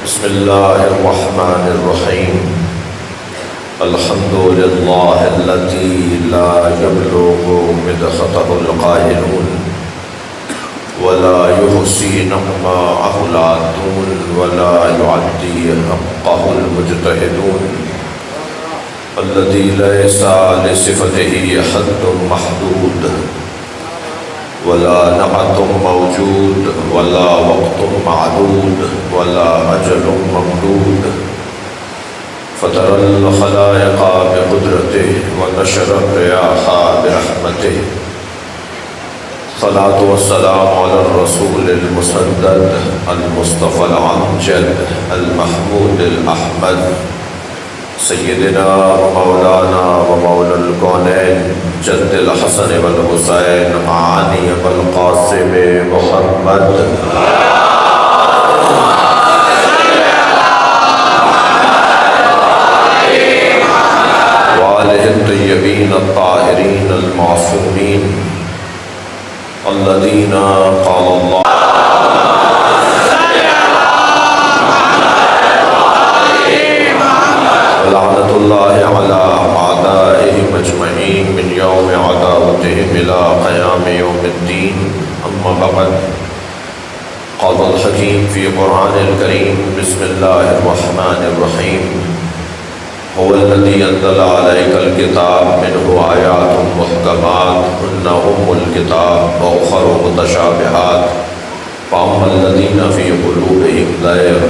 بسم اللہ الرحمن الرحیم الحمد للہ الذی لا یبلغ مدحته القائلون ولا يحصي نعماءه العادون ولا يعدي حقه المجتهدون الذي ليس لصفته حد محدود ولا نعت موجود ولا وقت معدود ولا أجل ممدود فطر الخلائق بقدرته ونشر الرياح برحمته الصلاة والسلام على الرسول المسدد المصطفى الأمجد المحمود الأحمد سیدنا و مولانا و مولا الکونین جد الحسن والحسین معانی والقاسم محمد وآلہ الطیبین الطاہرین المعصومین الذین قال اللہ لعنت اللہ علی اعدائهم اجمعین من یوم عداوتهم الى قیام یوم الدین اما بعد قال الحکیم فی قرآن الکریم بسم اللہ الرحمن الرحیم هو الذی انزل علیک الکتاب منہ آیات محکمات ہن ام الکتاب واخر متشابہات فاما الذین فی قلوبهم زیغ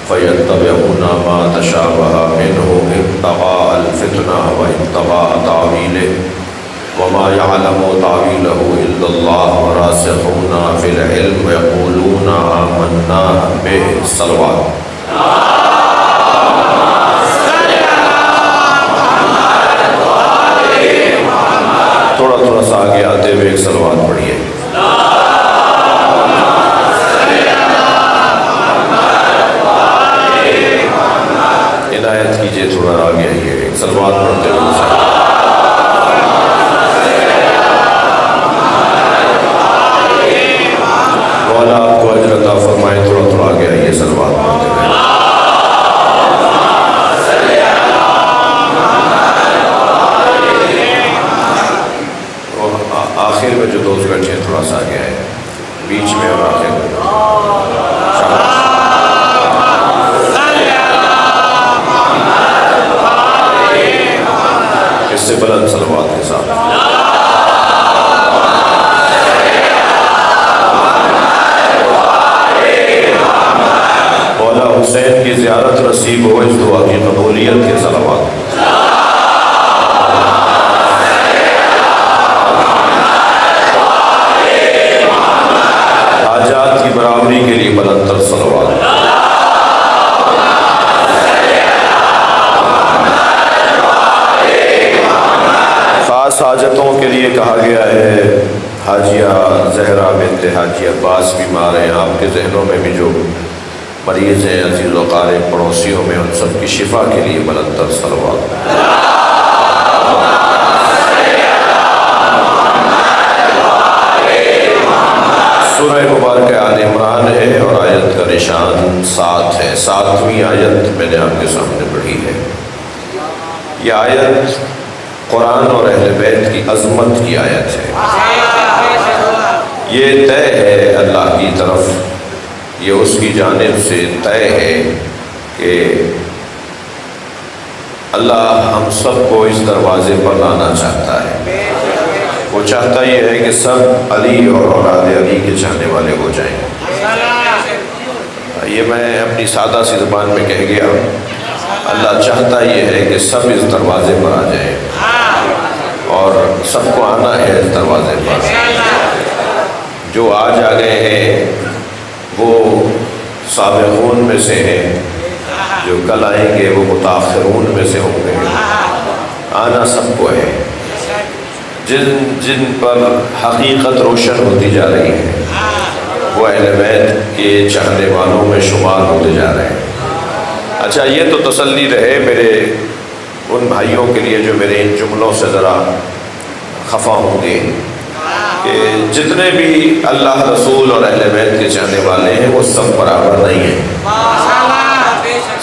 فَيَتَّبِعُونَ مَا تَشَابَهَ مِنْهُ ابْتِغَاءَ الْفِتْنَةِ وَابْتِغَاءَ تَأْوِيلِهِ وَمَا يَعْلَمُ تَأْوِيلَهُ إِلَّا اللَّهُ وَالرَّاسِخُونَ فِي الْعِلْمِ يَقُولُونَ آمَنَّا بِهِ صلوات تھوڑا سا آگے آتے ہوئے ایک صلوات پڑھیے. عنایت کیجئے تھوڑا آگے آئیے ایک صلوات پڑھتے ہوئے. مولا آپ کو اجر عطا فرمائے. تھوڑا آگے آئیے صلوات پڑھتے ہوئے. آخر میں جو دوست بیٹھے ہیں تھوڑا سا آگے آئے بیچ میں اور آخر میں. اس سے بلند صلوات کے ساتھ مولا حسین کی زیارت نصیب ہو. اس دعا کی قبولیت کے صلوات. حاجات کی برابری کے لیے بلند تر صلوات. خاص حاجتوں کے لیے کہا گیا ہے. حاجیہ زہرا بنت حاجی عباس بیمار ہیں. آپ کے ذہنوں میں بھی جو مریض ہیں عزیز و قارب پڑوسیوں میں ان سب کی شفا کے لیے بلند تر صلوات. سورہ مبارکہ آل عمران ہے اور آیت کا نشان 7 ہے. 7ویں آیت میں نے آپ کے سامنے پڑھی ہے. یہ آیت قرآن اور اہل بیت کی عظمت کی آیت ہے. یہ طے ہے اللہ کی طرف, یہ اس کی جانب سے طے ہے کہ اللہ ہم سب کو اس دروازے پر لانا چاہتا ہے. وہ چاہتا یہ ہے کہ سب علی اور اولاد علی کے چاہنے والے ہو جائیں. یہ میں اپنی سادہ سی زبان میں کہہ گیا. اللہ چاہتا یہ ہے کہ سب اس دروازے پر آ جائیں اور سب کو آنا ہے اس دروازے پر. جو آج آ گئے ہیں وہ سابقون میں سے ہیں, جو کل آئیں گے وہ متاخرون میں سے ہوں گے. آنا سب کو ہے. جن پر حقیقت روشن ہوتی جا رہی ہے وہ اہل بیت کے چاہنے والوں میں شمار ہوتے جا رہے ہیں. اچھا, یہ تو تسلی رہے میرے ان بھائیوں کے لیے جو میرے ان جملوں سے ذرا خفا ہوں گے کہ جتنے بھی اللہ رسول اور اہل بیت کے چاہنے والے ہیں وہ سب برابر نہیں ہیں.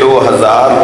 2000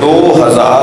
2000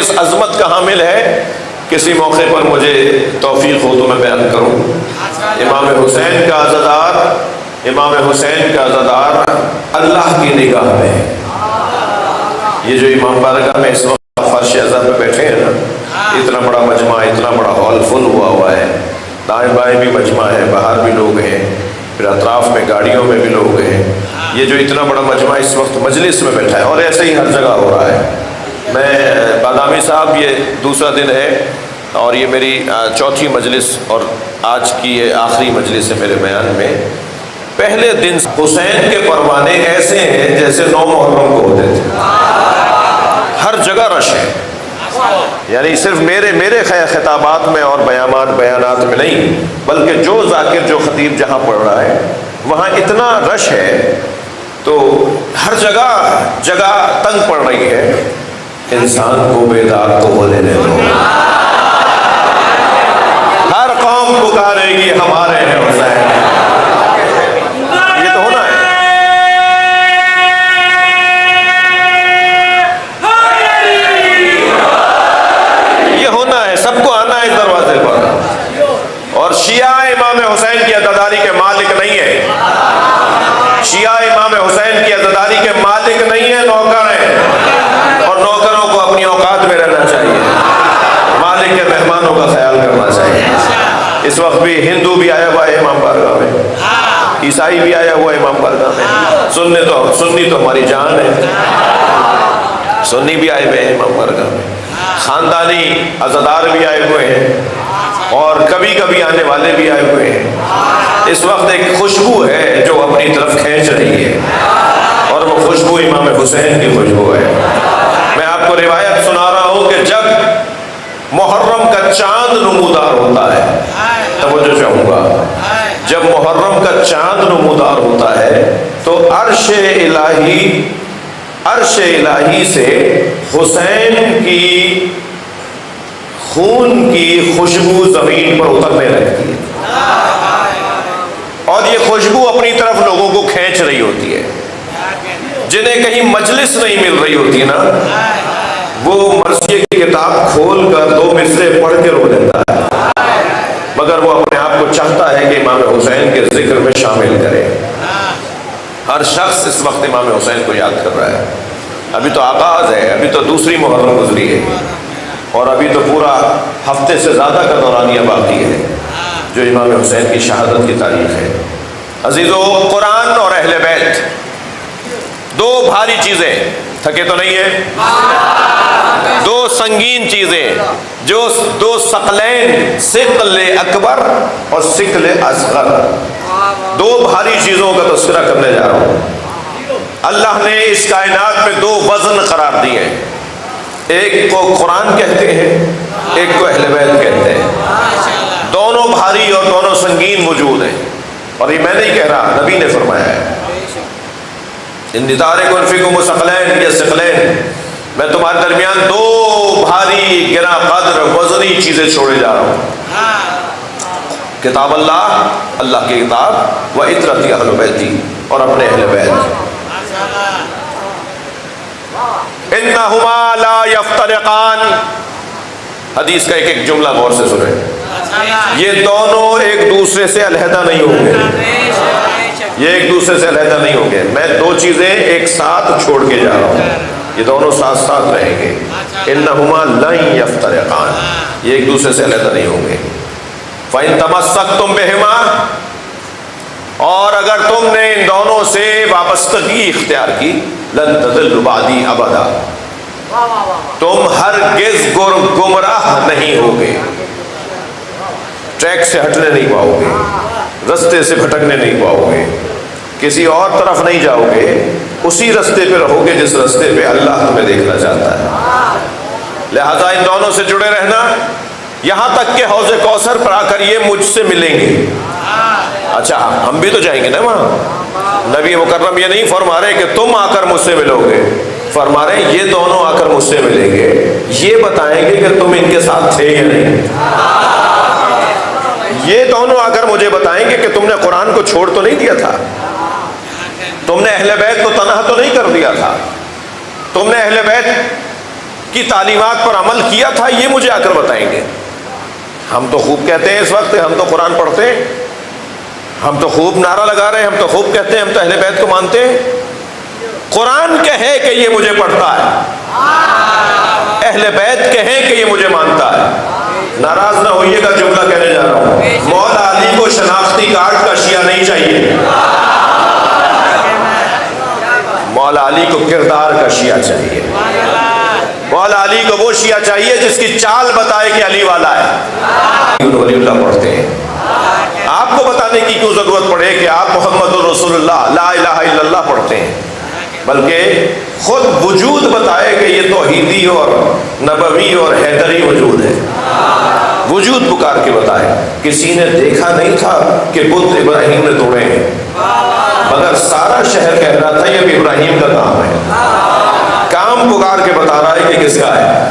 اس عظمت کا حامل ہے، کسی موقع پر مجھے توفیق ہو تو میں بیان کروں۔ امام حسین کا عزادار، امام حسین کا عزادار اللہ کی نگاہ میں ہے۔ یہ جو امام بارگاہ میں اس وقت فرش عزا پہ بیٹھے ہیں نا، اتنا بڑا مجمع، اتنا بڑا ہال فل ہوا ہے، دائیں بائیں بھی مجمع ہے، باہر بھی لوگ ہیں، پھر اطراف میں گاڑیوں میں بھی لوگ ہیں۔ یہ جو اتنا بڑا مجمع اس وقت مجلس میں بیٹھا ہے، اور ایسے ہی ہر جگہ ہو رہا ہے۔ میں بادامی صاحب، یہ دوسرا دن ہے اور یہ میری چوتھی مجلس اور آج کی یہ آخری مجلس ہے میرے بیان میں۔ پہلے دن حسین کے پروانے ایسے ہیں جیسے 9 محرم کو ہوتے تھے، ہر جگہ رش ہے، یعنی صرف میرے خطابات میں اور بیانات میں نہیں، بلکہ جو ذاکر جو خطیب جہاں پڑھ رہا ہے وہاں اتنا رش ہے تو ہر جگہ تنگ پڑ رہی ہے۔ انسان کو بیدار تو ہونے دے دو، ہر قوم پکارے گی ہمارے ہیں حسین، یہ تو ہونا ہے۔ یہ ہونا ہے، سب کو آنا ہے اس دروازے پر۔ اور شیعہ امام حسین کی عزاداری کے مالک نہیں ہے، شیعہ امام حسین کی عزاداری کے مالک نہیں ہے، نوکر ہیں، اور نوکروں کو اپنی اوقات میں رہنا چاہیے، مالک کے مہمانوں کا خیال کرنا چاہیے۔ اس وقت بھی ہندو بھی آیا ہوا ہے امام بارگاہ میں، عیسائی بھی آیا ہوا ہے امام بارگاہ میں، سنی تو ہماری جان ہے، سنی بھی آئے ہوئے ہیں امام بارگاہ میں، خاندانی عزادار بھی آئے ہوئے ہیں، اور کبھی کبھی آنے والے بھی آئے ہوئے ہیں۔ اس وقت ایک خوشبو ہے جو اپنی طرف کھینچ رہی ہے، اور وہ خوشبو امام حسین کی خوشبو ہے۔ میں آپ کو روایت سنا رہا ہوں کہ جب محرم کا چاند نمودار ہوتا ہے، توجہ چاہوں گا، جب محرم کا چاند نمودار ہوتا ہے تو عرش الہی سے حسین کی خون کی خوشبو زمین پر اترنے لگتی ہے، اور یہ خوشبو اپنی طرف لوگوں کو کھینچ رہی ہوتی ہے۔ جنہیں کہیں مجلس نہیں مل رہی ہوتی نا، وہ مرثیے کی کتاب کھول کر 2 مصرے پڑھ کے رو دیتا ہے، مگر وہ اپنے آپ کو چاہتا ہے کہ امام حسین کے ذکر میں شامل کرے۔ ہر شخص اس وقت امام حسین کو یاد کر رہا ہے۔ ابھی تو آغاز ہے، ابھی تو دوسری محرم گزری ہے، اور ابھی تو پورا ہفتے سے زیادہ کا دورانیہ باقی ہے جو امام حسین کی شہادت کی تاریخ ہے۔ عزیزو، قرآن اور اہل بیت 2 بھاری چیزیں، تھکے تو نہیں ہیں؟ 2 سنگین چیزیں، جو 2 ثقلین، ثقل اکبر اور ثقل اصغر، 2 بھاری چیزوں کا تذکرہ کرنے جا رہا ہوں۔ اللہ نے اس کائنات میں 2 وزن قرار دیے ہیں، ایک کو قرآن کہتے ہیں، ایک کو اہل بیت کہتے ہیں۔ دونوں بھاری اور دونوں سنگین موجود ہیں، اور یہ میں نہیں کہہ رہا، نبی نے فرمایا ہے، انی تارک فیکم ثقلین یا ثقلین، میں تمہارے درمیان 2 بھاری گراں قدر وزنی چیزیں چھوڑے جا رہا ہوں، کتاب اللہ کی کتاب، و عترتی اہل بیتی، اور اپنے اہل بیت۔ انہما لا یفترقان، حدیث کا ایک جملہ غور سے سنیں، یہ دونوں ایک دوسرے سے علیحدہ نہیں ہوں گے، یہ ایک دوسرے سے علیحدہ نہیں ہوں گے۔ میں 2 چیزیں ایک ساتھ چھوڑ کے جا رہا ہوں، یہ دونوں ساتھ ساتھ رہیں گے۔ انہما لن یفترقان، یہ ایک دوسرے سے علیحدہ نہیں ہوں گے۔ فَإِن تَمَسَّكْتُم بِهِمَا، اور اگر تم نے ان دونوں سے وابستگی اختیار کی، لن تضلوا بعدی ابدا، تم ہرگز گمراہ نہیں ہوگے، ٹریک سے ہٹنے نہیں پاؤ گے، رستے سے بھٹکنے نہیں پاؤ گے، کسی اور طرف نہیں جاؤ گے، اسی رستے پہ رہو گے جس رستے پہ اللہ تمہیں دیکھنا چاہتا ہے۔ لہذا ان دونوں سے جڑے رہنا، یہاں تک کہ حوض کوثر پر آ کر یہ مجھ سے ملیں گے۔ اچھا، ہم بھی تو جائیں گے نا وہاں، نبی مکرم یہ نہیں فرما رہے کہ تم آ کر مجھ سے ملو گے، فرما رہے ہیں یہ دونوں آ کر مجھ سے ملیں گے، یہ بتائیں گے کہ تم ان کے ساتھ تھے یا نہیں، یہ دونوں آ کر مجھے بتائیں گے کہ تم نے قرآن کو چھوڑ تو نہیں دیا تھا، تم نے اہل بیت کو تنہا تو نہیں کر دیا تھا، تم نے اہل بیت کی تعلیمات پر عمل کیا تھا، یہ مجھے آ کر بتائیں گے۔ ہم تو خوب کہتے ہیں اس وقت، ہم تو قرآن پڑھتے ہیں، ہم تو خوب نعرہ لگا رہے ہیں، ہم تو خوب کہتے ہیں ہم تو اہل بیت کو مانتے ہیں۔ قرآن کہے کہ یہ مجھے پڑھتا ہے، اہل بیت کہیں کہ یہ مجھے مانتا ہے۔ ناراض نہ ہوئیے گا، جملہ کہنے جا رہا ہوں، مولا علی کو شناختی کارڈ کا شیعہ نہیں چاہیے، مولا علی کو کردار کا شیعہ چاہیے۔ مولا علی کو وہ شیعہ چاہیے جس کی چال بتائے کہ علی والا ہے۔ ولی اللہ پڑھتے ہیں، آپ کو بتانے کی کیوں ضرورت پڑے کہ آپ محمد رسول اللہ لا الہ الا اللہ پڑھتے ہیں، بلکہ خود وجود بتائے کہ یہ توحیدی اور نبوی اور حیدری وجود ہے۔ وجود پکار کے بتائے۔ کسی نے دیکھا نہیں تھا کہ بت ابراہیم نے توڑے ہیں، مگر سارا شہر کہہ رہا تھا یہ بھی ابراہیم کا کام ہے۔ کام پکار کے بتا رہا ہے کہ کس کا ہے۔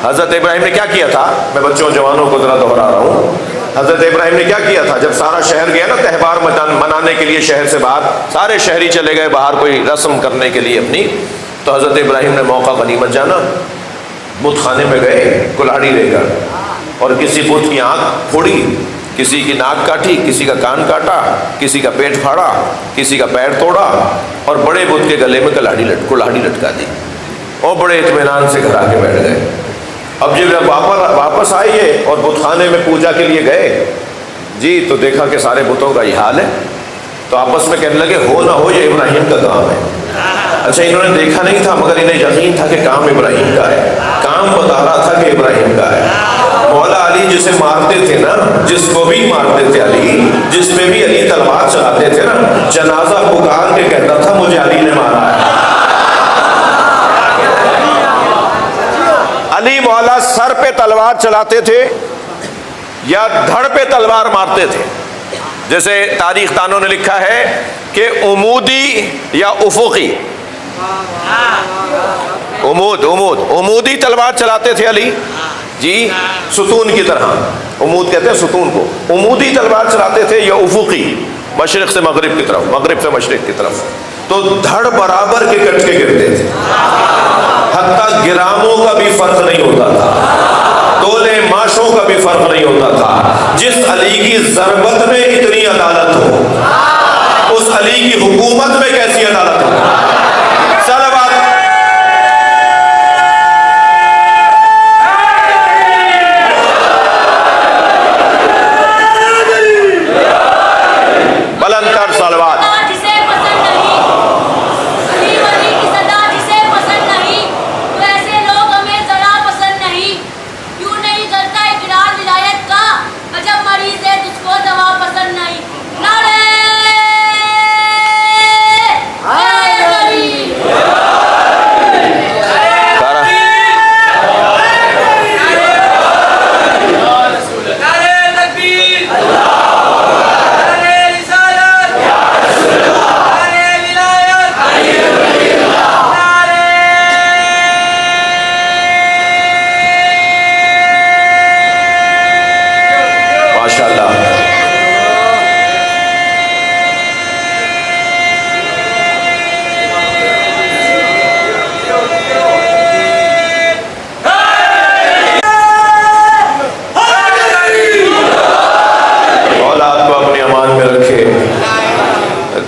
حضرت ابراہیم نے کیا کیا تھا؟ میں بچوں جوانوں کو ذرا دہرا رہا ہوں، حضرت ابراہیم نے کیا کیا تھا؟ جب سارا شہر گیا نا تہوار منانے کے لیے شہر سے باہر، سارے شہری چلے گئے باہر کوئی رسم کرنے کے لیے اپنی، تو حضرت ابراہیم نے موقع غنیمت جانا، بت خانے میں گئے کلاڑی لے کر، اور کسی بت کی آنکھ پھوڑی، کسی کی ناک کاٹی، کسی کا کان کاٹا، کسی کا پیٹ پھاڑا، کسی کا پیر توڑا، اور بڑے بت کے گلے میں کلاڑی لٹکا دی، اور بڑے اطمینان سے گھر آ کے بیٹھ گئے۔ اب جب واپس آئیے اور بت خانے میں پوجا کے لیے گئے جی، تو دیکھا کہ سارے بتوں کا یہ حال ہے، تو آپس میں کہنے لگے ہو نہ ہو یہ ابراہیم کا کام ہے۔ اچھا انہوں نے دیکھا نہیں تھا مگر انہیں یقین تھا کہ کام ابراہیم کا ہے، کام بتا رہا تھا کہ ابراہیم کا ہے۔ مولا علی جسے مارتے تھے نا، جس کو بھی مارتے تھے علی، جس پہ بھی علی تلوار چلاتے تھے نا، جنازہ پکار کے کہتا تھا مجھے علی نے مارا ہے۔ علی مولا سر پہ تلوار چلاتے تھے یا دھڑ پہ تلوار مارتے تھے؟ جیسے تاریخ دانوں نے لکھا ہے کہ عمودی یا افقی، عمودی تلوار چلاتے تھے علی جی، ستون کی طرح، عمود کہتے ہیں ستون کو، عمودی تلوار چلاتے تھے یا افقی، مشرق سے مغرب کی طرف، مغرب سے مشرق کی طرف، تو دھڑ برابر کے کٹ کے گرتے تھے، حتیٰ گراموں کا بھی فرق نہیں ہوتا تھا، تولے ماشوں کا بھی فرق نہیں ہوتا تھا۔ جس علی کی ضربت میں اتنی عدالت ہو، اس علی کی حکومت میں کیسی عدالت ہو؟ صلوات بلند تر صلوات۔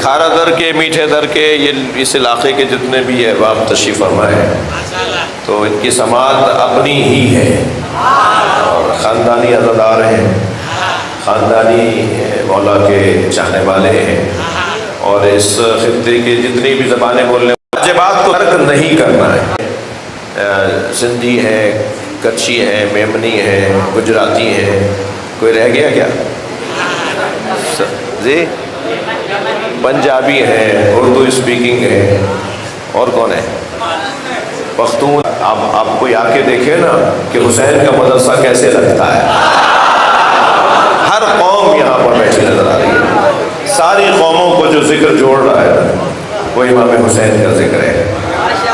کھارا در کے میٹھے در کے یہ اس علاقے کے جتنے بھی احباب تشریف فرما ہے، تو ان کی سماعت اپنی ہی ہے اور خاندانی عزادار ہیں، خاندانی مولا کے چاہنے والے ہیں، اور اس خطے کی جتنی بھی زبانیں بولنے واجبات کو ترک نہیں کرنا ہے۔ سندھی ہے، کچھی ہے، میمنی ہے، گجراتی ہے، کوئی رہ گیا کیا جی؟ پنجابی ہے، اردو اسپیکنگ ہے، اور کون ہے؟ پختون۔ آپ کوئی آ کے دیکھیں نا کہ حسین کا مدرسہ کیسے لگتا ہے، ہر قوم یہاں پر بیٹھی نظر آ رہی ہے، ساری قوموں کو جو ذکر جوڑ رہا ہے وہ امام حسین کا ذکر ہے۔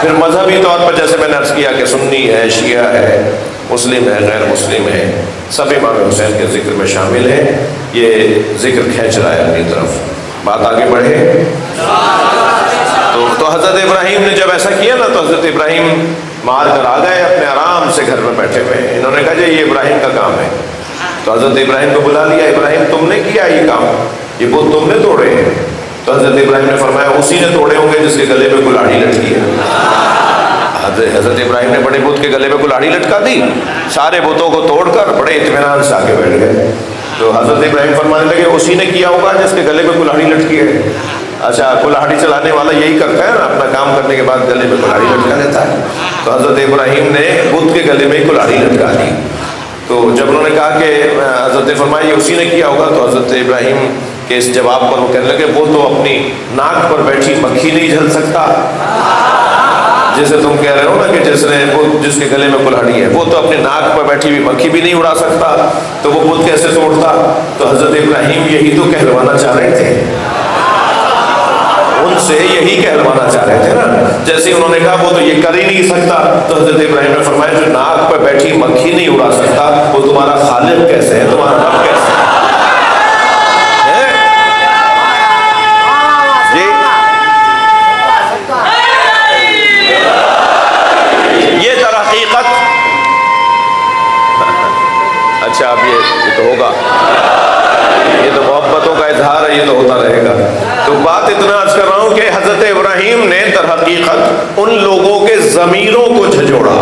پھر مذہبی طور پر جیسے میں نے عرض کیا کہ سنی ہے، شیعہ ہے، مسلم ہے، غیر مسلم ہے، سب امام حسین کے ذکر میں شامل ہیں۔ یہ ذکر کھینچ رہا ہے اپنی طرف۔ بات آگے بڑھے تو حضرت ابراہیم نے جب ایسا کیا نا تو حضرت ابراہیم مار کر آ گئے اپنے آرام سے گھر میں بیٹھے ہوئے ہیں. انہوں نے کہا جی یہ ابراہیم کا کام ہے. تو حضرت ابراہیم کو بلا لیا. ابراہیم تم نے کیا یہ کام, یہ بت تم نے توڑے ہیں. تو حضرت ابراہیم نے فرمایا اسی نے توڑے ہوں گے جس کے گلے میں کلاڑی لٹکی ہے. حضرت ابراہیم نے بڑے بت کے گلے میں کلاڑی لٹکا دی, سارے بتوں کو توڑ کر بڑے اطمینان سے آگے بیٹھ گئے. تو حضرت ابراہیم فرمانے لگے اسی نے کیا ہوگا جس کے گلے میں کلاڑی لٹکی ہے. اچھا, کلاڑی چلانے والا یہی کرتا ہے نا, اپنا کام کرنے کے بعد گلے میں کلاڑی لٹکا لیتا ہے. تو حضرت ابراہیم نے بت کے گلے میں کلاڑی لٹکا دی. تو جب انہوں نے کہا کہ حضرت نے فرمایا یہ اسی نے کیا ہوگا, تو حضرت ابراہیم کے اس جواب پر وہ کہنے لگے وہ تو اپنی ناک پر بیٹھی مکھی نہیں جھل سکتا. جیسے تم کہہ رہے ہو نا کہ جس کے گلے میں کلاڑی ہے وہ تو اپنی ناک پر بیٹھی ہوئی مکھی بھی نہیں اڑا سکتا, تو وہ بت کیسے توڑتا. تو حضرت ابراہیم یہی تو کہلوانا چاہ رہے تھے, ان سے یہی کہلوانا چاہ رہے تھے نا. جیسے انہوں نے کہا وہ تو یہ کر ہی نہیں سکتا, تو حضرت ابراہیم نے فرمایا جو ناک پر بیٹھی مکھی نہیں اڑا سکتا وہ تمہارا خالق کیسے ہے, تمہارا رب کیسے ہے. اچھا, اب یہ تو ہوگا, یہ تو محبتوں کا اظہار ہے, یہ تو ہوتا رہے گا. تو بات اتنا عرض کر رہا ہوں کہ حضرت ابراہیم نے در حقیقت ان لوگوں کے ضمیروں کو جھنجھوڑا.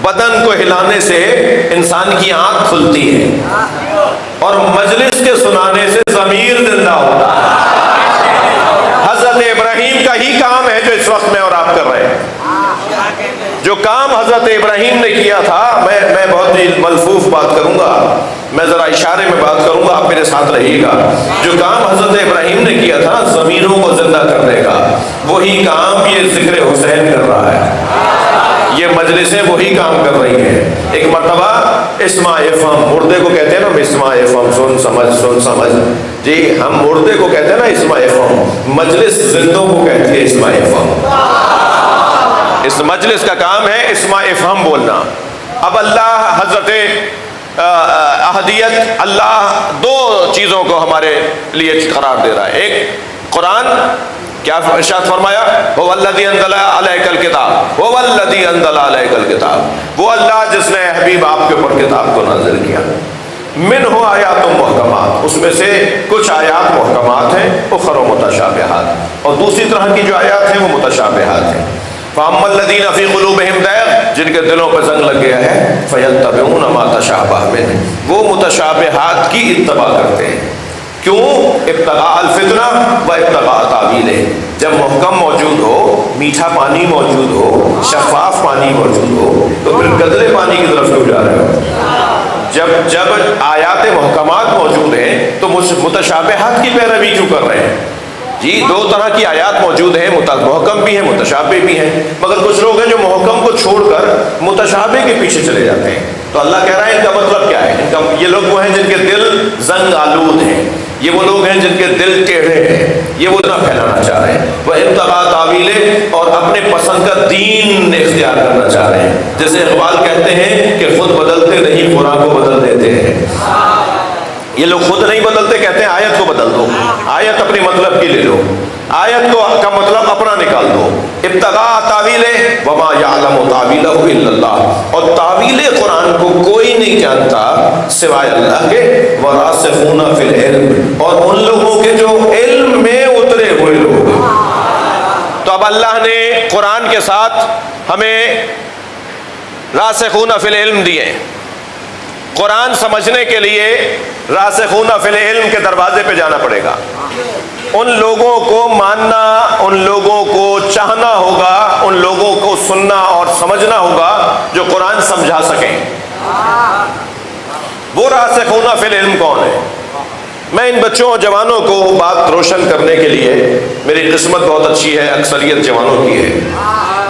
بدن کو ہلانے سے انسان کی آنکھ کھلتی ہے اور مجلس کے سنانے سے ضمیر زندہ ہوتا ہے. حضرت ابراہیم کا ہی کام ہے جو اس وقت میں اور آپ کر رہے ہیں. جو کام حضرت ابراہیم نے کیا تھا, میں بہت ہی ملفوف بات کروں گا, میں ذرا اشارے میں بات کروں گا, آپ میرے ساتھ رہیے گا. جو کام حضرت ابراہیم نے کیا تھا ضمیروں کو زندہ کرنے کا, وہی کام یہ ذکر حسین کر رہا ہے. یہ مجلسیں وہی کام کر رہی ہیں. ایک مرتبہ اسماء افہم, مردے کو کہتے ہیں نا اسماء افہم, سن سمجھ. جی ہم مردے کو کہتے ہیں نا اسماء افہم, مجلس زندوں کو کہتی ہے اسماء افہم. اس مجلس کا کام ہے اسماء افہم بولنا. اب اللہ حضرت احدیت, اللہ دو چیزوں کو ہمارے لیے قرار دے رہا ہے. ایک قرآن, کیا ارشاد فرمایا, هو الذی انزل علیک الکتاب, هو الذی انزل علیک الکتاب, وہ اللہ جس نے حبیب آپ کے اوپر کتاب کو نازل کیا. منہ آیات محکمات, اس میں سے کچھ آیات محکمات ہیں, اخر متشابہات, اور دوسری طرح کی جو آیات ہیں وہ متشابہات ہیں. فَأَمَّا الَّذِينَ فِي قُلُوبِهِمْ زَيْغٌ, جن کے دلوں پہ زنگ لگ گیا ہے, فَيَتَّبِعُونَ مَا تَشَابَهَ مِنْهُ, وہ متشابہات کی اتباع کرتے ہیں. کیوں؟ ابتغاء الفتنہ و ابتغاء تاویلہ. جب محکم موجود ہو, میٹھا پانی موجود ہو, شفاف پانی موجود ہو, تو پھر گدلے پانی کی طرف کیوں جا رہے ہو؟ جب آیات محکمات موجود ہیں تو متشابہات کی پیروی کیوں کر رہے ہیں؟ جی دو طرح کی آیات موجود ہیں, محکم بھی ہیں, متشابہ بھی ہیں. مگر کچھ لوگ ہیں جو محکم کو چھوڑ کر متشابہ کے پیچھے چلے جاتے ہیں. تو اللہ کہہ رہا ہے ان کا مطلب کیا ہے. یہ لوگ وہ ہیں جن کے دل زنگ آلود ہیں, یہ وہ لوگ ہیں جن کے دل ٹیڑھے ہیں, یہ وہ نہ پھیلانا چاہ رہے ہیں. وہ ابتغاء تاویلہ, اور اپنے پسند کا دین اختیار کرنا چاہ رہے ہیں. جیسے اقبال کہتے ہیں کہ خود بدلتے نہیں قرآن کو بدل دیتے ہیں. یہ لوگ خود نہیں بدلتے, کہتے ہیں آیت کو بدل دو, آیت اپنے مطلب کی لے لو, آیت کو کا مطلب اپنا نکال دو. ابتغاء تاویلہ وما یعلم تاویلہ الا اللہ, اور تعویل قرآن کو کوئی نہیں جانتا سوائے اللہ کے. وراسخون فی العلم, اور ان لوگوں کے جو علم میں اترے ہوئے لوگ. تو اب اللہ نے قرآن کے ساتھ ہمیں راسخون فی العلم دیے. قرآن سمجھنے کے لیے راسخون فی العلم کے دروازے پہ جانا پڑے گا. ان لوگوں کو ماننا, ان لوگوں کو چاہنا ہوگا, ان لوگوں کو سننا اور سمجھنا ہوگا جو قرآن سمجھا سکیں. وہ راسخون فی العلم کون ہے؟ میں ان بچوں اور جوانوں کو بات روشن کرنے کے لیے, میری قسمت بہت اچھی ہے, اکثریت جوانوں کی ہے,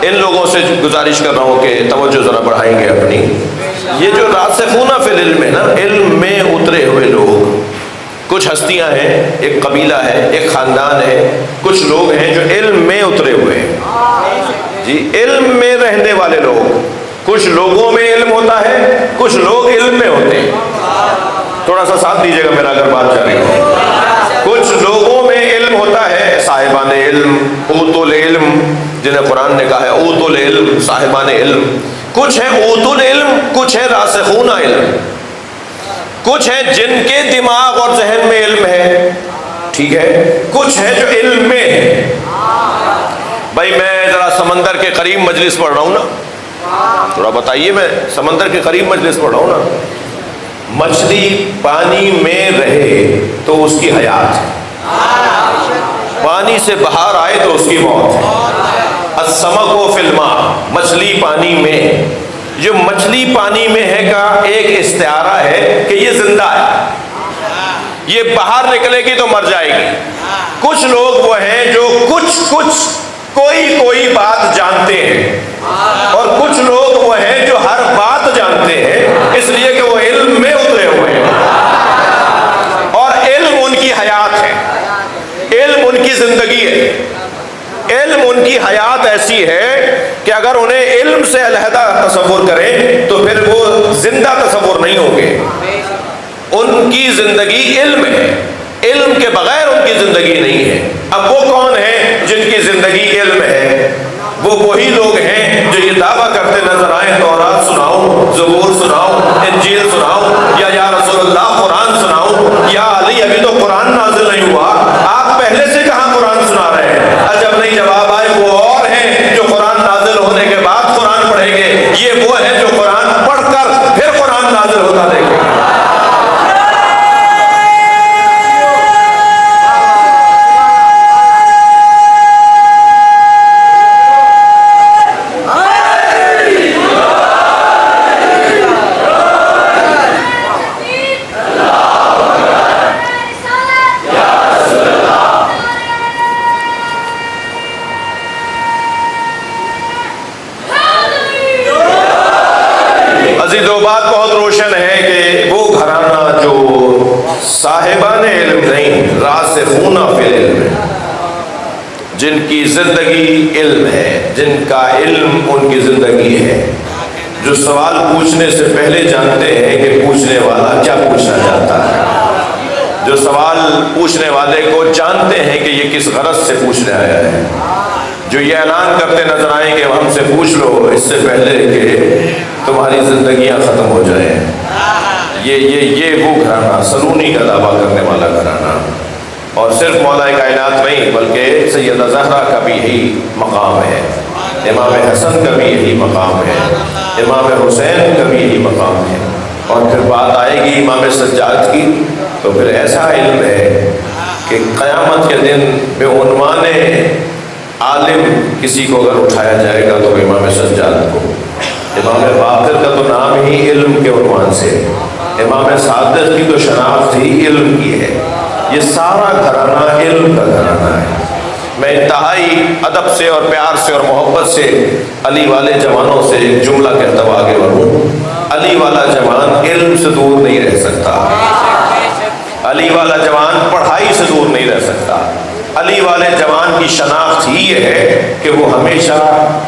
ان لوگوں سے گزارش کر رہا ہوں کہ توجہ ذرا بڑھائیں گے اپنی. یہ جو راسخون فی العلم ہے نا, علم میں اترے ہوئے لوگ, کچھ ہستیاں ہیں, ایک قبیلہ ہے, ایک خاندان ہے, کچھ لوگ ہیں جو علم میں اترے ہوئے ہیں. جی علم میں رہنے والے لوگ, کچھ لوگوں میں علم ہوتا ہے, کچھ لوگ علم میں ہوتے ہیں. تھوڑا سا ساتھ دیجیے گا میرا اگر بات جاری ہو. کچھ لوگوں میں علم ہوتا ہے, صاحبان علم, صاحبان علم، کچھ ہیں اوتل علم، کچھ ہیں راسخون علم، کچھ ہیں جن کے دماغ اور ذہن میں علم ہے، ٹھیک ہے، کچھ ہیں جو علم میں ہے۔ بھائی میں ذرا سمندر کے قریب مجلس پڑھ رہا ہوں نا، تھوڑا بتائیے، میں سمندر کے قریب مجلس پڑھ رہا ہوں نا، مچھلی پانی میں رہے تو اس کی حیات ہے، پانی سے باہر آئے تو اس کی موت ہے۔ السمک فی الماء، مچھلی پانی میں، جو مچھلی پانی میں ہے کا ایک استعارہ ہے کہ یہ زندہ ہے، یہ باہر نکلے گی تو مر جائے گی۔ کچھ لوگ وہ ہیں جو کچھ کوئی بات جانتے ہیں، اور کچھ لوگ وہ ہیں جو ہر بات جانتے ہیں، اس لیے کہ وہ علم میں اترے ہوئے ہیں، اور علم ان کی حیات ہے، علم ان کی زندگی ہے، علم ان کی حیات ایسی ہے کہ اگر انہیں علم سے علیحدہ تصور کریں تو پھر وہ زندہ تصور نہیں ہوں گے۔ ان کی زندگی علم ہے، علم کے بغیر ان کی زندگی نہیں ہے۔ اب وہ کون ہیں جن کی زندگی علم ہے؟ وہ وہی لوگ ہیں جو یہ دعویٰ کرتے نظر آئیں تورات سناؤں، زبور سناؤں، انجیل سناؤں، یا رسول اللہ قرآن سناؤں، یا علی ابھی تو قرآن نازل نہیں ہوا، آپ پہلے سے کہاں قرآن سنا رہے ہیں؟ جب نہیں جواب آئے وہ اور ہیں جو قرآن نازل ہونے کے بعد قرآن پڑھیں گے، یہ وہ ہیں جو قرآن پڑھ کر پھر قرآن نازل ہوتا دیکھیں گے۔ دو بات بہت روشن ہے کہ وہ گھرانہ جو صاحبان علم نہیں، راسخون فی العلم، جن کی زندگی علم ہے، جن کا علم ان کی زندگی ہے، جو سوال پوچھنے سے پہلے جانتے ہیں کہ پوچھنے والا کیا پوچھنا چاہتا ہے، جو سوال پوچھنے والے کو جانتے ہیں کہ یہ کس غرض سے پوچھنے آیا ہے، جو یہ اعلان کرتے نظر آئیں کہ ہم سے پوچھ لو اس سے پہلے کہ تمہاری زندگیاں ختم ہو جائیں۔ یہ وہ گھرانہ، سلونی کا دعویٰ کرنے والا گھرانہ، اور صرف مولا کائنات نہیں بلکہ سیدہ زہرا کا بھی یہی مقام ہے، امام حسن کا بھی یہی مقام ہے، امام حسین کا بھی یہی مقام ہے، اور پھر بات آئے گی امام سجاد کی تو پھر ایسا علم ہے کہ قیامت کے دن بے عنوان عالم کسی کو اگر اٹھایا جائے گا تو امام سجاد کو، امام باقر کا تو نام ہی علم کے عنوان سے، امام صادق کی تو شناخت ہی علم کی ہے، یہ سارا گھرانہ علم کا گھرانہ ہے۔ میں انتہائی ادب سے اور پیار سے اور محبت سے علی والے جوانوں سے ایک جملہ کہتا ہوا آگے بڑھوں، علی والا جوان علم سے دور نہیں رہ سکتا، علی والا جوان پڑھائی سے دور نہیں رہ سکتا، علی والے جوان کی شناخت ہی یہ ہے کہ وہ ہمیشہ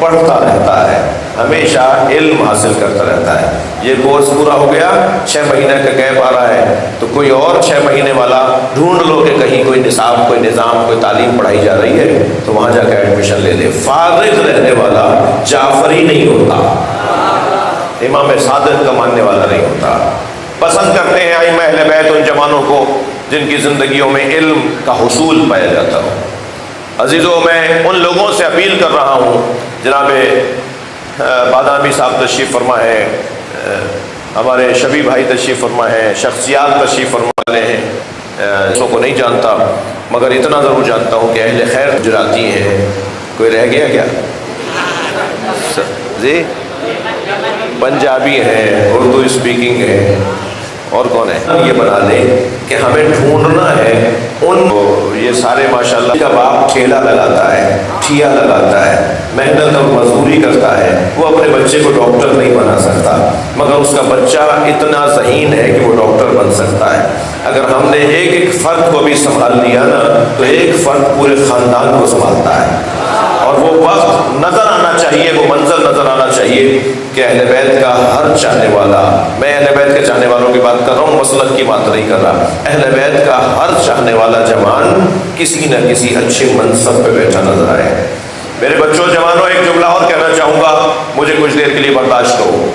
پڑھتا رہتا ہے، ہمیشہ علم حاصل کرتا رہتا ہے۔ یہ کورس پورا ہو گیا، 6 مہینے کا گیپ آ رہا ہے تو کوئی اور 6 مہینے والا ڈھونڈ لو کہ کہیں کوئی نصاب، کوئی نظام، کوئی تعلیم پڑھائی جا رہی ہے تو وہاں جا کے ایڈمیشن لے لے۔ فارغ رہنے والا جعفری نہیں ہوتا، امام صادق کا ماننے والا نہیں ہوتا۔ پسند کرتے ہیں ائمہ اہل بیت ان جوانوں کو جن کی زندگیوں میں علم کا حصول پایا جاتا ہو۔ عزیزوں، میں ان لوگوں سے اپیل کر رہا ہوں، جناب بادامی صاحب تشریف فرما ہے، ہمارے شبی بھائی تشریف فرما ہے، شخصیات تشریف فرما والے ہیں، اس کو نہیں جانتا مگر اتنا ضرور جانتا ہوں کہ اہل خیر گجراتی ہیں۔ کوئی رہ گیا کیا؟ جی، پنجابی ہیں، اردو اسپیکنگ ہے، اور کون ہے؟ یہ بنا لیں کہ ہمیں ڈھونڈنا ہے ان کو۔ یہ سارے ماشاءاللہ کا باپ ٹھیلا لگاتا ہے، ٹھیا لگاتا ہے، محنت اور مزدوری کرتا ہے، وہ اپنے بچے کو ڈاکٹر نہیں بنا سکتا مگر اس کا بچہ اتنا ذہین ہے کہ وہ ڈاکٹر بن سکتا ہے۔ اگر ہم نے ایک ایک فرد کو بھی سنبھال لیا نا تو ایک فرد پورے خاندان کو سنبھالتا ہے، اور وہ وقت نظر آنا چاہیے، وہ منظر نظر آنا چاہیے کہ اہل بیت کا ہر چاہنے والا، میں اہل بیت کے چاہنے والوں کی بات کر رہا ہوں، مسلک کی بات نہیں کر رہا، اہل بیت کا ہر چاہنے والا جوان کسی نہ کسی اچھے منصب پہ بیٹھا نظر آئے، میرے بچوں جوانوں، ایک جملہ اور کہنا چاہوں گا، مجھے کچھ دیر کے لیے برداشت کرو،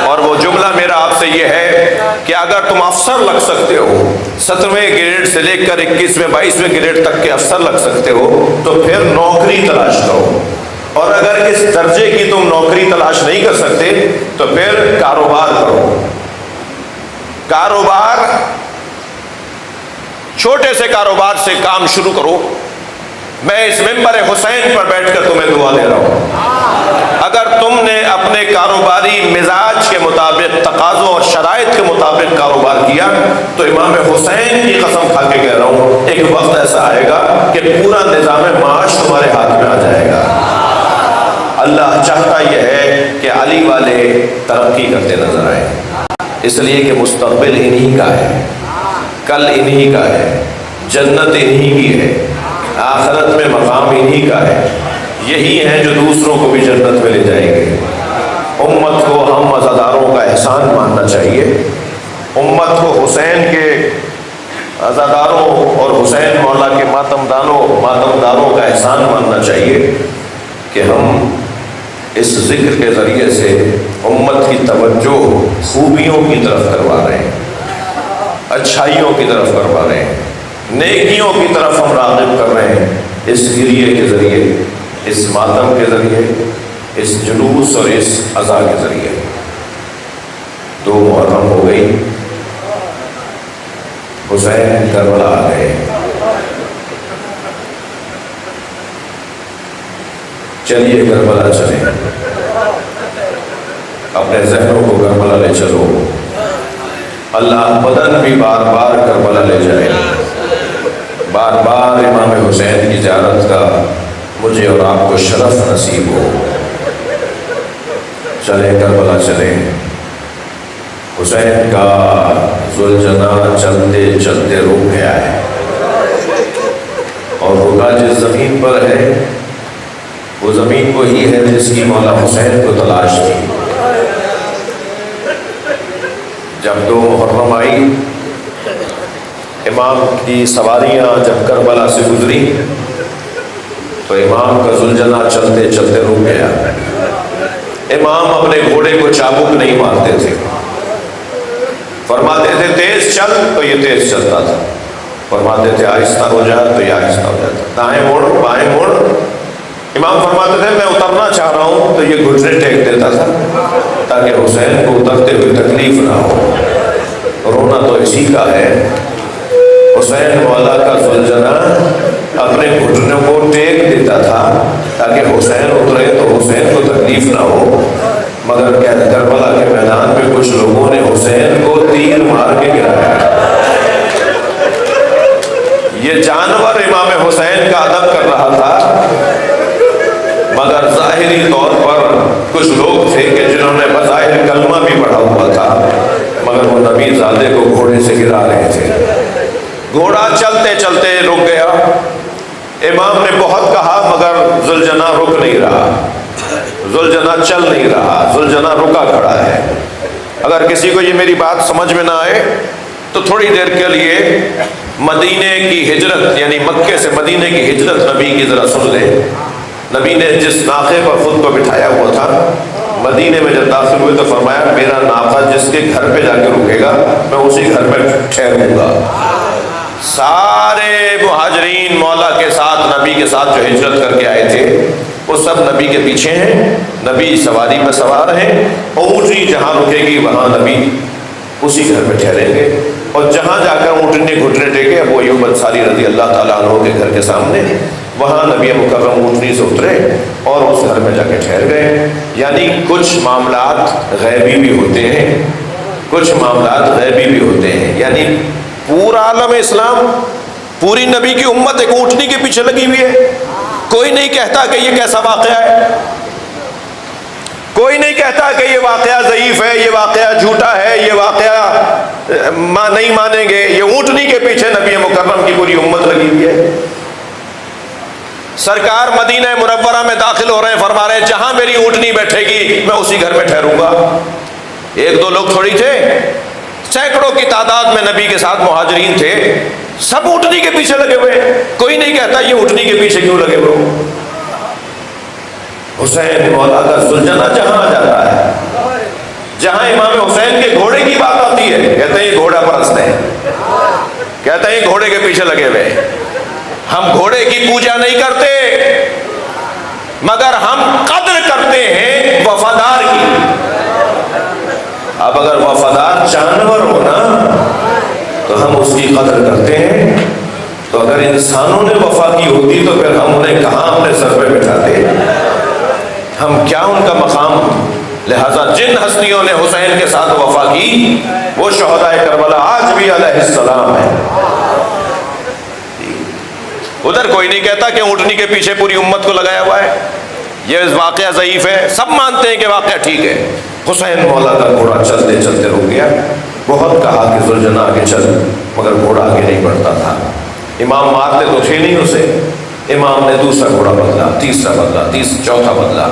اور وہ جملہ میرا آپ سے یہ ہے کہ اگر تم افسر لگ سکتے ہو، 17ویں گریڈ سے لے کر 21ویں 22ویں گریڈ تک کے افسر لگ سکتے ہو، تو پھر نوکری تلاش کرو، اور اگر اس درجے کی تم نوکری تلاش نہیں کر سکتے تو پھر کاروبار کرو۔ کاروبار، چھوٹے سے کاروبار سے کام شروع کرو۔ میں اس منبر حسین پر بیٹھ کر تمہیں دعا دے رہا ہوں، اگر تم نے اپنے کاروباری مزاج کے مطابق، تقاضوں اور شرائط کے مطابق کاروبار کیا تو امام حسین کی قسم کھا کے کہہ رہا ہوں، ایک وقت ایسا آئے گا کہ پورا نظام معاش تمہارے ہاتھ میں آ جائے گا۔ اللہ چاہتا یہ ہے کہ علی والے ترقی کرتے نظر آئے، اس لیے کہ مستقبل انہی کا ہے، کل انہی کا ہے، جنت انہی کی ہے، آخرت میں مقام انہی کا ہے، یہی ہیں جو دوسروں کو بھی جنت میں لے جائیں گے۔ امت کو ہم عزاداروں کا احسان ماننا چاہیے، امت کو حسین کے عزاداروں اور حسین مولا کے ماتمداروں کا احسان ماننا چاہیے کہ ہم اس ذکر کے ذریعے سے امت کی توجہ خوبیوں کی طرف کروا رہے ہیں، اچھائیوں کی طرف کروا رہے ہیں، نیکیوں کی طرف ہم راغب کر رہے ہیں، اس گریے کے ذریعے، اس ماتم کے ذریعے، اس جلوس اور اس عزا کے ذریعے۔ 2 محرم ہو گئی، حسین کربلا آ گئے، چلیے کربلا چلیں، اپنے ذہنوں کو کربلا لے چلو، اللہ بدن بھی بار بار کربلا لے جائے، بار بار امام حسین کی زیارت کا مجھے اور آپ کو شرف نصیب ہو۔ چلیں کربلا چلیں، حسین کا ذوالجناح چلتے چلتے رک گیا ہے، اور رکا جس زمین پر ہے وہ زمین وہی ہے جس کی مولا حسین کو تلاش تھی۔ جب 2 محرم آئی، امام کی سواریاں جب کربلا سے گزری تو امام کا ذوالجناح چلتے چلتے رک گیا۔ امام اپنے گھوڑے کو چابک نہیں مارتے تھے، فرماتے تھے تیز چل تو یہ تیز چلتا تھا، فرماتے تھے آہستہ ہو جا تو یہ آہستہ ہو جاتا، دائیں موڑ بائیں موڑ۔ امام فرماتے تھے میں اترنا چاہ رہا ہوں تو یہ گھٹنے ٹیک دیتا تھا تاکہ حسین کو اترتے ہوئے تکلیف نہ ہو۔ رونا تو اسی کا ہے، حسین مولا کا ذوالجناح اپنے گھٹنوں کو ٹیک دیتا تھا تاکہ حسین اترے تو حسین کو تکلیف نہ ہو، مگر کربلا کے میدان میں کچھ لوگوں نے حسین کو تیر مار کے گرایا۔ یہ جانور امام حسین کا ادب کر رہا تھا، مگر ظاہری طور پر کچھ لوگ تھے کہ جنہوں نے بظاہر کلمہ بھی پڑھا ہوا تھا، مگر وہ نبی زادے کو گھوڑے سے گرا رہے تھے۔ گھوڑا چلتے چلتے رک گیا، امام نے بہت کہا مگر ذوالجناح رک نہیں رہا، ذوالجناح چل نہیں رہا، ذوالجناح رکا کھڑا ہے۔ اگر کسی کو یہ میری بات سمجھ میں نہ آئے تو تھوڑی دیر کے لیے مدینے کی ہجرت، یعنی مکے سے مدینے کی ہجرت نبی کی ذرا سن لیں۔ نبی نے جس ناقے پر خود کو بٹھایا ہوا تھا، مدینے میں جب داخل ہوئے تو فرمایا میرا ناقہ جس کے گھر پہ جا کے رکے گا میں اسی گھر میں ٹھہروں گا۔ سارے مہاجرین مولا کے ساتھ، نبی کے ساتھ جو ہجرت کر کے آئے تھے وہ سب نبی کے پیچھے ہیں، نبی سواری میں سوار ہیں، اونٹنی جہاں رکے گی وہاں نبی اسی گھر میں ٹھہریں گے، اور جہاں جا کر اونٹنی نے گھٹنے ٹیکے ابو ایوب انصاری رضی اللہ تعالیٰ عنہ کے گھر کے سامنے، وہاں نبی مکرم اونٹنی سے اترے اور اس گھر میں جا کے ٹھہر گئے۔ یعنی کچھ معاملات غیبی بھی ہوتے ہیں، کچھ معاملات غیبی بھی ہوتے ہیں، یعنی پورا عالم اسلام، پوری نبی کی امت ایک اونٹنی کے پیچھے لگی ہوئی ہے۔ کوئی نہیں کہتا کہ یہ کیسا واقعہ ہے، کوئی نہیں کہتا کہ یہ واقعہ ضعیف ہے، یہ واقعہ جھوٹا ہے، یہ واقعہ نہیں مانیں گے۔ یہ اونٹنی کے پیچھے نبی مکرم کی پوری امت لگی ہوئی ہے۔ سرکار مدینہ منورہ میں داخل ہو رہے ہیں، فرما رہے ہیں جہاں میری اونٹنی بیٹھے گی میں اسی گھر میں ٹھہروں گا۔ 1-2 لوگ تھوڑی تھے، سینکڑوں کی تعداد میں نبی کے ساتھ مہاجرین تھے، سب اونٹنی کے پیچھے لگے ہوئے۔ کوئی نہیں کہتا یہ اونٹنی کے پیچھے کیوں لگے ہوئے، حسین مولا کا ذوالجناح جہاں آ جاتا ہے، جہاں امام حسین کے گھوڑے کی بات آتی ہے، کہتے ہیں یہ گھوڑا پرست ہے، کہتے ہیں یہ گھوڑے کے پیچھے لگے ہوئے ہیں۔ ہم گھوڑے کی پوجا نہیں کرتے، مگر ہم قدر کرتے ہیں وفادار کی۔ اب اگر وفادار جانور ہو نا تو ہم اس کی قدر کرتے ہیں، تو اگر انسانوں نے وفا کی ہوتی تو پھر ہم انہیں کہاں اپنے سر پہ بٹھاتے، ہم کیا ان کا مقام۔ لہذا جن ہستیوں نے حسین کے ساتھ وفا کی وہ شہداء کربلا آج بھی علیہ السلام ہے۔ ادھر کوئی نہیں کہتا کہ اونٹنی کے پیچھے پوری امت کو لگایا ہوا ہے، یہ واقعہ ضعیف ہے، سب مانتے ہیں کہ واقعہ ٹھیک ہے۔ حسین مولا کا گھوڑا چلتے چلتے رک گیا، بہت کہا کہ ذوالجناح آگے چل، مگر گھوڑا آگے نہیں بڑھتا تھا۔ امام مارتے تو تھے نہیں اسے، امام نے دوسرا گھوڑا بدلا، تیسرا بدلا، چوتھا بدلا،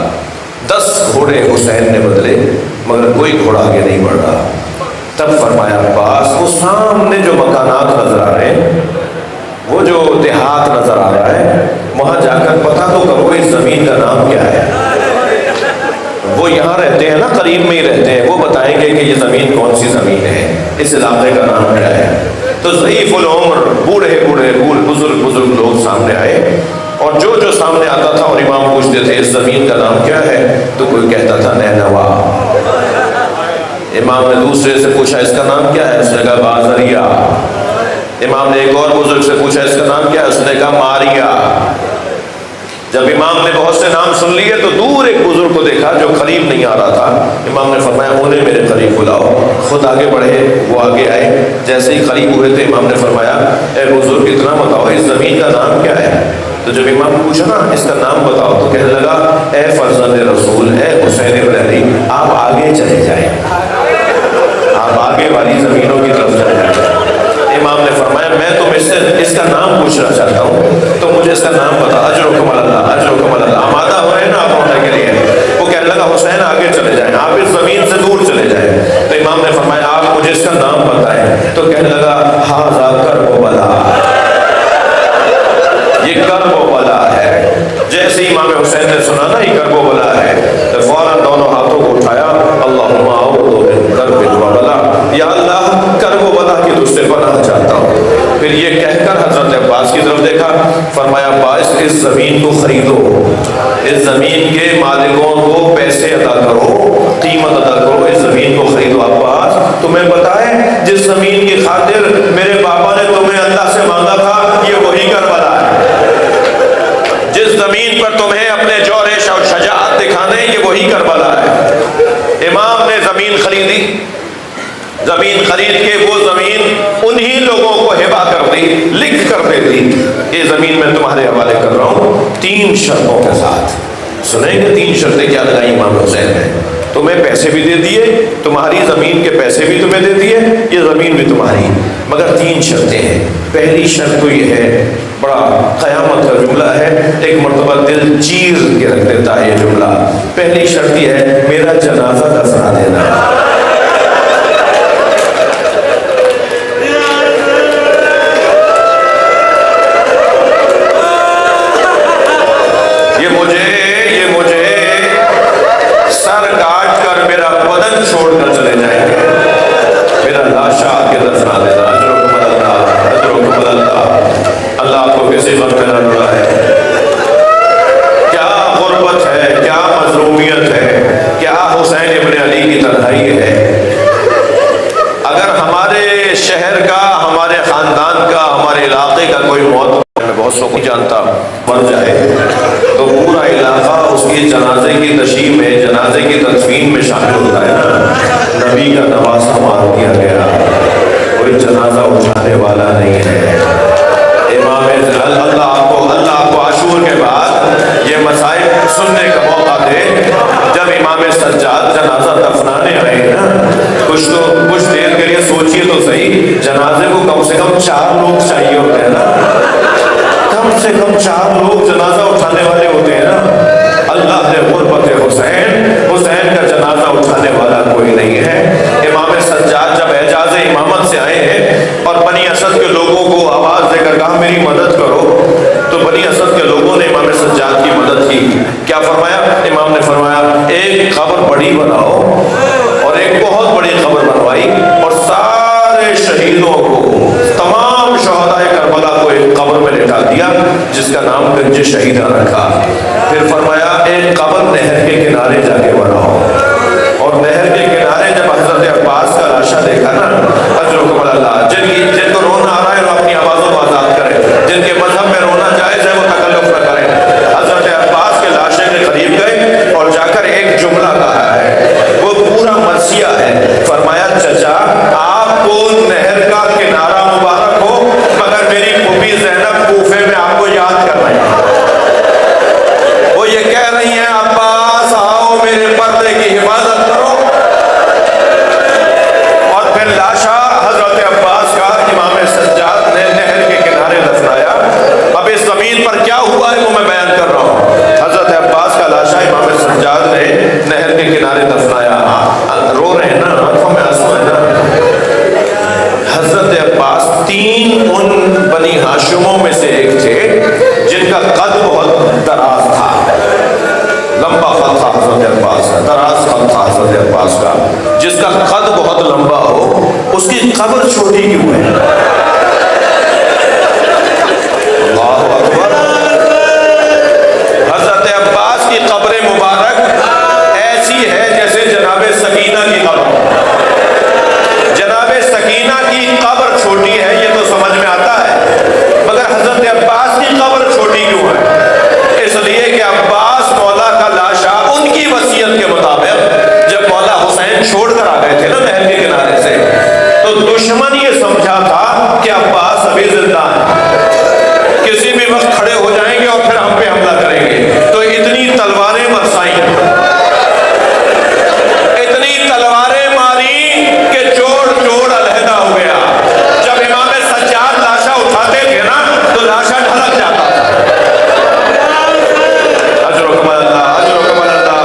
10 گھوڑے حسین نے بدلے مگر کوئی گھوڑا آگے نہیں بڑھ رہا۔ تب فرمایا عباس، وہ سامنے جو مکانات نظر آ رہے ہیں، وہ جو دیہات نظر آ رہا ہے، وہاں جا کر پتہ تو کرو اس زمین کا نام کیا ہے۔ وہ یہاں رہتے ہیں نا، قریب میں ہی رہتے ہیں، وہ بتائیں گے کہ یہ زمین کون سی زمین ہے، اس علاقے کا نام کیا ہے۔ تو ضعیف العمر بوڑھے بزرگ لوگ سامنے آئے، اور جو سامنے آتا تھا اور امام پوچھتے تھے اس زمین کا نام کیا ہے، تو کوئی کہتا تھا نینوا۔ امام نے دوسرے سے پوچھا اس کا نام کیا ہے، اس نے کہا بازریا۔ امام نے ایک اور بزرگ سے پوچھا اس کا نام کیا ہے، اس نے کہا ماریا۔ جب امام نے بہت سے نام سن لیے تو دور ایک بزرگ کو دیکھا جو قریب نہیں آ رہا تھا، امام نے فرمایا انہیں میرے قریب بلاؤ۔ خود آگے بڑھے، وہ آگے آئے، جیسے ہی قریب ہوئے تھے امام نے فرمایا اے بزرگ اتنا بتاؤ اس زمین کا نام کیا ہے۔ تو جب امام نے پوچھا نا اس کا نام بتاؤ تو کہنے لگا اے فرزند رسول، اے حسین ابن علی، آپ آگے چلے جائیں، آپ آگے والی زمینوں کی طرف چلے جائیں۔ امام نے فرمایا میں تم اس سے اس کا نام پوچھنا چاہتا ہوں، تو مجھے اس کا نام بتا۔ اجرکم اللہ، اجرکم اللہ، آمادہ ہو رہے ہیں نا آپ ہونے کے لیے۔ وہ کہنے لگا حسین آگے چلے جائیں، آپ اس زمین سے دور چلے جائیں۔ تو امام نے فرمایا آپ مجھے اس کا نام بتائیں۔ تو کہنے لگا ھذا کرب و بلا، یہ کرب و بلا ہے۔ جیسے امام حسین نے سنا نا یہ کرب و بلا ہے، تو فوراً دونوں ہاتھوں کو اٹھایا، اللہم اعوذ من کرب و بلا، یا اللہ کرب و بلا کی تجھ سے پناہ چاہتا ہوں۔ پھر یہ کہہ کر حضرت عباس کی طرف دیکھا، فرمایا عباس اس زمین کو خریدو، اس زمین کے مالکوں کو پیسے ادا کرو، قیمت ادا کرو، اس زمین کو خریدو۔ عباس تمہیں پتہ ہے جس زمین کی خاطر میرے بابا نے تمہیں اللہ سے مانگا تھا یہ وہی کربلا ہے، جس زمین پر تمہیں اپنے جورش اور شجاعت دکھانے یہ وہی کربلا ہے۔ امام نے زمین خریدی، زمین خرید کے وہ زمین انہی لوگوں کو ہبہ کر دی، لکھ کر دے دی یہ زمین میں تمہارے حوالے کر رہا ہوں 3 شرطوں کے ساتھ۔ سنیں گے 3 شرطیں کیا لگائی امام حسین نے؟ تمہیں پیسے بھی دے دیے، تمہاری زمین کے پیسے بھی تمہیں دے دیے، یہ زمین بھی تمہاری، مگر 3 شرطیں ہیں۔ پہلی شرط تو یہ ہے، بڑا قیامت کا جملہ ہے، ایک مرتبہ دل چیر کے رکھ دیتا ہے یہ جملہ۔ پہلی شرط یہ ہے میرا جنازہ دفنا دینا۔ یہ مجھے سر کاٹ کر میرا بدن چھوڑ کر چلے جائیں گے، میرا لاشا آ کے دفنا دینا۔ اجرکم اللہ، اجرکم اللہ۔ اللہ آپ کو کسی وقت نہ ڈرا ہے، کیا غربت ہے، کیا محرومیت ہے، کیا حسین ابن علی کی تنہائی ہے۔ اگر ہمارے شہر کا، ہمارے خاندان کا، ہمارے علاقے کا کوئی موت میں بہت سو نہیں جانتا مر جائے تو پورا علاقہ اس کی جنازے کی تشییع میں، جنازے کی تدفین میں شامل ہوتا ہے نا۔ نبی کا نواسہ مار دیا گیا، کوئی جنازہ اٹھانے والا نہیں ہے۔ امام اللہ آپ کو عاشور کے بعد یہ مسائل سننے کا موقع دے، جب امام سجاد جنازہ دفنانے آئے نا، کچھ دیر کے لیے سوچیے تو صحیح، جنازے کو کم سے کم 4 لوگ چاہیے ہوتے ہیں نا، کم سے کم 4 لوگ جنازہ اٹھانے والے ہوتے ہیں نا۔ اللہ نے غربت حسین کا جنازہ اٹھانے والا کوئی نہیں ہے۔ امام سجاد جب اعجاز امامت سے آئے ہیں اور بنی اسد کے لوگوں کو آواز دے کر کہا میری مدد کرو، تو بنی اسد کے لوگوں نے امام سجاد کی مدد کی۔ کیا فرمایا؟ لٹا دیا جس کا نام گنج شہیدہ رکھا. پھر فرمایا ایک قبر نہر کے کنارے جا کے بناؤ. اور نہر کے کنارے جب حضرت عباس کا لاشا دیکھا نا, اجرکم اللہ, جن کو رونا آ رہا ہے وہ اپنی آوازوں کو آزاد کریں, جن کے مذہب میں رونا جائز ہے وہ تکلف نہ کریں. حضرت عباس کے لاشے کے قریب گئے اور جا کر ایک جملہ کہا ہے, وہ پورا مرثیہ ہے. فرمایا چچا آپ کو نہر کا کنارہ مبارک ہو, مگر میری پھوپھی زینب کوفے میں آپ کو یاد کر رہی ہیں. وہ یہ کہہ رہی ہیں عباس آؤ میرے پردے کی حفاظت کرو. اور پھر لاشا حضرت عباس کا امام سجاد نے نہر کے کنارے دفنایا. اب اس زمین پر کیا ہوا ہے وہ میں بیان کر رہا ہوں. حضرت عباس کا لاشا امام سجاد نے نہر کے کنارے دفنایا. رو رہے ہیں نا, آنکھوں میں آنسو ہے نا. حضرت عباس 3 ان بنی ہاشموں میں سے ایک تھے جن کا قد بہت دراز تھا. لمبا قد تھا حضرت عباس کا, دراز قد تھا حضرت عباس کا. جس کا قد بہت لمبا ہو اس کی قبر چھوٹی کیوں ہے؟ اللہ اکبر. حضرت عباس کی قبر مبارک ایسی ہے جیسے جناب سکینہ کی قبر. جناب سکینہ کی قبر چھوٹی ہے یہ تو سمجھ میں آتا ہے, مگر حضرت عباس کی قبر چھوٹی کیوں ہے؟ اس لیے کہ عباس مولا کا لاشا ان کی وصیت کے مطابق جب مولا حسین چھوڑ کر آ گئے تھے نا نہر کے کنارے سے, تو دشمن یہ سمجھا تھا کہ عباس ابھی زندہ ہیں, کسی بھی وقت کھڑے ہو جائیں گے اور پھر ہم پہ حملہ کریں گے. تو اتنی تلواریں برسائیں, اتنی تلواریں ماری کہ جوڑ جوڑ علیحدہ ہو گیا. جب امام سجاد لاشا اٹھاتے تھے نا تو لاشا ڈھلک جاتا تھا. اجرکم اللہ, اجرکم اللہ.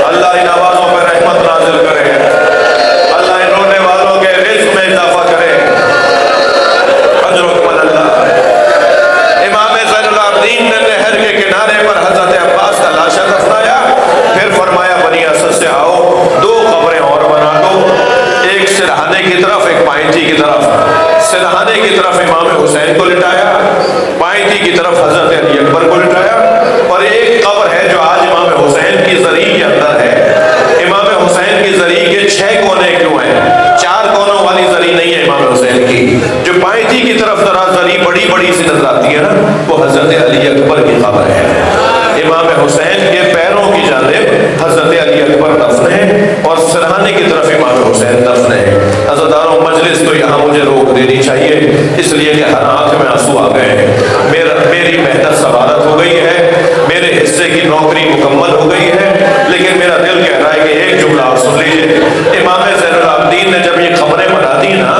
اللہ ان آوازوں پہ رحمت نازل کرے, اللہ ان رونے والوں کے رزق میں اضافہ کرے. اجرکم اللہ. امام زین العابدین نے نہر کے کنارے پر حضرت عباس کا لاشا دفنایا. پھر فرمایا بنی اسد سے آؤ 2 قبریں اور بنا دو, ایک سرہانے کی طرف ایک پائنتی کی طرف. سرہانے کی طرف امام حسین کو لٹایا, پائنتی کی طرف حضرت علی اکبر کو لٹایا. اور ایک قبر ہے جو آج امام حسین کی زری کے اندر ہے. امام حسین کی زری کے 6 کونے کیوں ہیں؟ 4 کونوں والی زری نہیں ہے امام حسین کی. جو پائنتی کی طرف ذرا زری بڑی بڑی سی نظر آتی ہے نا, وہ حضرت علی اکبر کی قبر ہے. امام حسین کے پیروں کی جانب حضرت علی اکبر دفن ہے اور سرہانے کی طرف امام حسین دفن ہے. عزیزانو مجلس تو یہاں مجھے روک دینی چاہیے, اس لیے کہ ہر آنکھ میں آنسو آ گئے ہیں. میری محنت سوارت ہو گئی ہے, میرے حصے کی نوکری مکمل ہو گئی ہے, لیکن میرا دل کہہ رہا ہے کہ ایک جملہ آپ سن لیجیے. امام زین العابدین نے جب یہ قبریں بنا دی نا,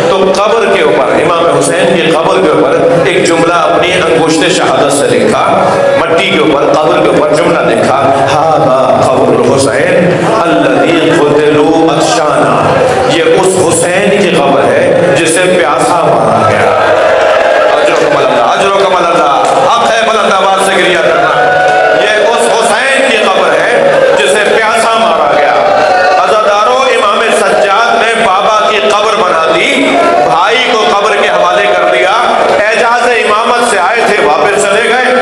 تو قبر کے اوپر, امام حسین کی قبر کے اوپر ایک جملہ اپنی انگشت شہادت سے لکھا, مٹی کے اوپر قبر کے اوپر جملہ لکھا, ھذا قبر الحسین الذی قتلوا عطشانا. یہ اس حسین کی قبر ہے جسے پیاسا مارا گیا. اجرکم اللہ, اجرکم اللہ. حق ہے بلند آواز سے گریہ کرنا. یہ اس حسین کی قبر ہے جسے پیاسا مارا گیا. عزادارو امام سجاد نے بابا کی قبر بنا دی, بھائی کو قبر کے حوالے کر دیا. اعجاز امامت سے آئے تھے واپس چلے گئے.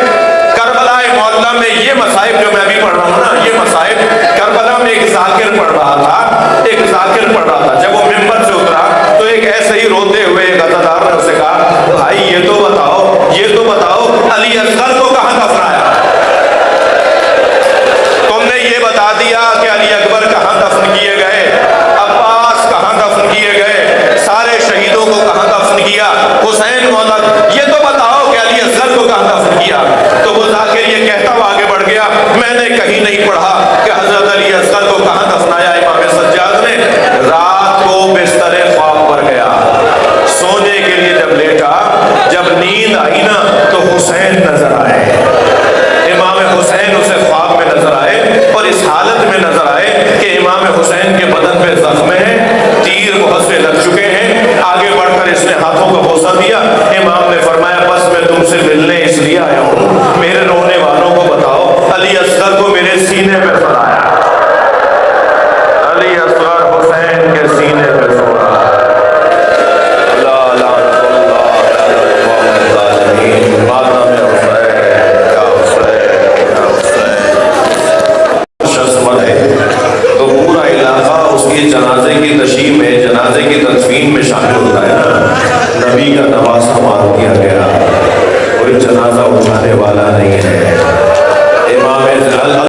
کربلا معلیٰ میں یہ مصائب جو میں ابھی پڑھ رہا ہوں نا, یہ مصائب کربلا میں ایک ذاکر پڑھ رہا تھا, ایک ذاکر پڑھ رہا تھا. جب وہ ممبر سے اترا تو ایک ایسے ہی روتے ہوئے ایک عزادار نے اسے کہا, بھائی یہ تو بتاؤ علی اصغر کو کہاں دفنایا؟ تم نے یہ بتا دیا کہ علی اکبر کہاں دفن کیے گئے, عباس کہاں دفن کیے گئے, سارے شہیدوں کو کہاں دفن کیا, حسین مولا, یہ تو بتاؤ کہ علی اصغر کو کہاں دفن کیا. تو وہ ذاکر یہ کہتا ہوا آگے بڑھ گیا, میں نے کہیں نہیں پڑھا کہ حضرت علی اصغر کو کہاں دفنایا. امام سجاد نے رات کو بستر خواب پر گیا, سونے کے لیے جب لیٹا, جب نیند آئی نا تو حسین نظر آئے. امام حسین اسے خواب میں نظر آئے اور اس حالت میں نظر آئے کہ امام حسین کے بدن پہ زخم ہیں, تیر بہت سے لگ چکے ہیں. آگے بڑھ کر اس نے ہاتھوں کو بوسہ دیا. امام نے فرمایا بس میں تم سے ملنے اس لیے آیا ہوں, میرے رونے والوں کو بتاؤ علی اصغر کو میرے سینے پہ سلایا. علی اصغر حسین کے سینے پہ سو رہا ہے. لا لا اللہ سنوار دیا گیا، کوئی جنازہ اٹھانے والا نہیں ہے،